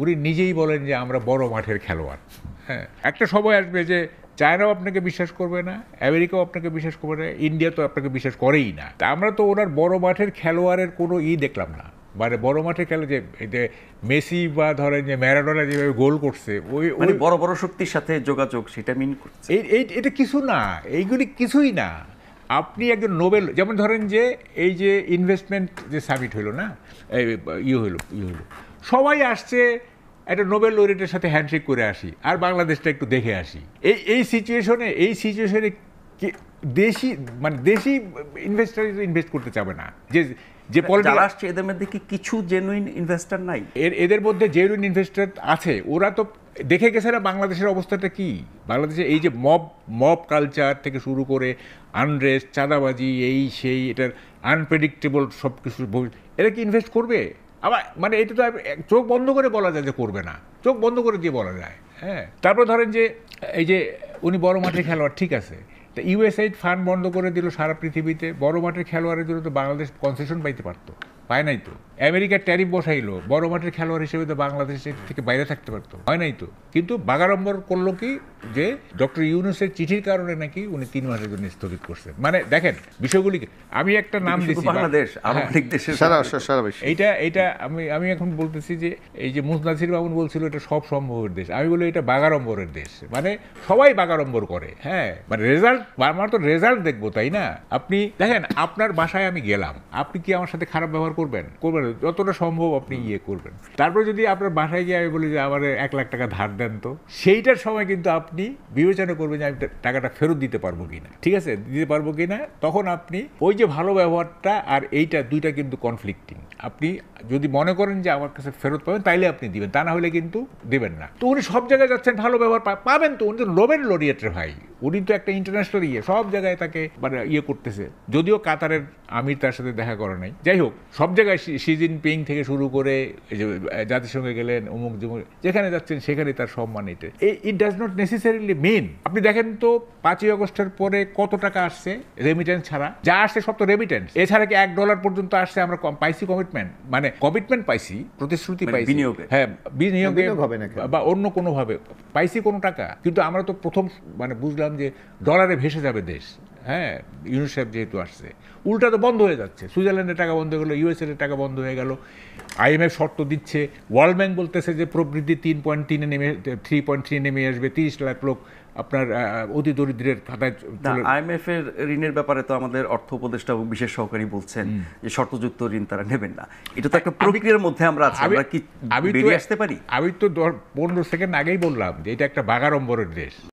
উনি নিজেই বলেন যে আমরা বড় মাঠের খেলোয়াড়। হ্যাঁ, একটা সময় আসবে যে চায়নাও আপনাকে বিশ্বাস করবে না, আমেরিকাও আপনাকে বিশ্বাস করবে না, ইন্ডিয়া তো আপনাকে বিশ্বাস করেই না। তা আমরা তো ওনার বড় মাঠের খেলোয়াড়ের কোনো দেখলাম না। মানে বড় মাঠে খেলে যে মেসি বা ধরেন যে ম্যারাডোনা যেভাবে গোল করছে, ওই বড় বড় শক্তির সাথে যোগাযোগ, সেটা মিন করছে। এটা কিছু না, এইগুলি কিছুই না। আপনি একজন নোবেল, যেমন ধরেন যে এই যে ইনভেস্টমেন্ট যে সামিট হইল না, হইলো সবাই আসছে একটা নোবেল লরিটের সাথে হ্যান্ডশেক করে আসি, আর বাংলাদেশটা একটু দেখে আসি। এই সিচুয়েশনে দেশি ইনভেস্টার ইনভেস্ট করতে চাবে না। যে যারা আসছে এদের মধ্যে কি কিছু জেনুইন ইনভেস্টর নাই? এদের মধ্যে জেনুইন ইনভেস্টর আছে। ওরা তো দেখে গেছে না বাংলাদেশের অবস্থাটা কি। বাংলাদেশে এই যে মব কালচার থেকে শুরু করে আনরেস্ট, চাঁদাবাজি, এই সেই, এটার আনপ্রেডিক্টেবল সব কিছু, এরা কি ইনভেস্ট করবে? আবার মানে এটা তো চোখ বন্ধ করে বলা যায় যে করবে না, চোখ বন্ধ করে দিয়ে বলা যায়। হ্যাঁ, তারপর ধরেন যে এই যে উনি বড় মাঠের খেলোয়াড়, ঠিক আছে, তা ইউএসএইড ফান্ড বন্ধ করে দিল সারা পৃথিবীতে। বড় মাঠের খেলোয়াড়ের জন্য তো বাংলাদেশ কনসেশন পাইতে পারতো, পায় নাই তো। আমেরিকার ট্যারিফ বসাইলো, বড় মাঠের খেলোয়াড় হিসেবে তো বাংলাদেশ থেকে বাইরে থাকতে পারতো, হয় নাই তো। কিন্তু বাগাড়ম্বর করলো কি, যে ডক্টর ইউনূসের চিঠির কারণে নাকি উনি 3 মাসের জন্য স্থগিত করছেন। মানে দেখেন বিষয়গুলিকে। আমি একটা নাম দিচ্ছি, বাংলাদেশ আরব লীগ দেশের এইটা আমি এখন বলতেছি যে এই যে মুজনাসির মামুন বলছিল এটা সব সম্ভবের দেশ, আমি বলি এটা বাগাড়ম্বরের দেশ। মানে সবাই বাগাড়ম্বর করে। হ্যাঁ, মানে রেজাল্ট, আমার তো রেজাল্ট দেখবো, তাই না? আপনি দেখেন, আপনার বাসায় আমি গেলাম, আপনি কি আমার সাথে খারাপ ব্যবহার করবেন? যতটা সম্ভব আপনি করবেন। তারপর যদি আপনার বাসায় গিয়ে আমি বলি যে আমার 1 লাখ টাকা ধার দেন, তো সেইটার সময় কিন্তু আপনি বিবেচনা করবেন যে আমি টাকাটা ফেরত দিতে পারবো কিনা, ঠিক আছে, দিতে পারবো কিনা। তখন আপনি ওই যে ভালো ব্যবহারটা আর এইটা দুইটা কিন্তু কনফ্লিক্টিং। আপনি যদি মনে করেন যে আমার কাছে ফেরত পাবেন, তাইলে আপনি দিবেন, তা না হলে কিন্তু দেবেন না। তো উনি সব জায়গায় যাচ্ছেন, ভালো ব্যবহার পাবেন তো। উনি তো নোবেল লরিয়েটের ভাই, উনি তো একটা ইন্টারন্যাশনাল সব জায়গায় তাকে মানে করতেছে। যদিও কাতারের আমির তার সাথে দেখা করে নাই, যাই হোক, সব জায়গায় শি জিনপিং থেকে শুরু করে এই যে জাতিসংঘে গেলেন, অমুক যেখানে যাচ্ছেন সেখানে তার সম্মান। এটা ইট ডাজ নট নেসেসারিলি মিন। আপনি দেখেন তো 5ই আগস্টের পরে কত টাকা আসছে রেমিটেন্স ছাড়া, যা আসছে সব তো রেমিটেন্স। এছাড়া কি $1 পর্যন্ত আসছে? আমরা পাইছি কমিটমেন্ট, মানে কমিটমেন্ট পাইছি, প্রতিশ্রুতি পাইছি, হ্যাঁ, বিনিয়োগে বা অন্য কোনো ভাবে পাইছি কোনো টাকা। কিন্তু আমরা তো প্রথম মানে বুঝলাম যে ডলারে ভেসে যাবে দেশ। হ্যাঁ, ইউনিসেফ যেহেতু আসছে, উল্টা তো বন্ধ হয়ে যাচ্ছে। সুইজারল্যান্ডের টাকা বন্ধ হয়ে গেলো, ইউএসএর টাকা বন্ধ হয়ে গেল, IMF শর্ত দিচ্ছে, ওয়ার্ল্ড ব্যাংক বলতেছে যে প্রবৃদ্ধি 3.3 নেমে আসবে, 30 লাখ লোক আপনার অতি দরিদ্রের খাতায়। IMF এর ঋণের ব্যাপারে তো আমাদের অর্থ উপদেষ্টা বিশেষ সহকারী বলছেন যে শর্তযুক্ত ঋণ তারা নেবেন না। এটা তো একটা প্রক্রিয়ার মধ্যে আমরা আছি, আমরা কি বেরিয়ে আসতে পারি? আমি তো 15 সেকেন্ড আগেই বললাম যে এটা একটা বাগাড়ম্বরের দেশ।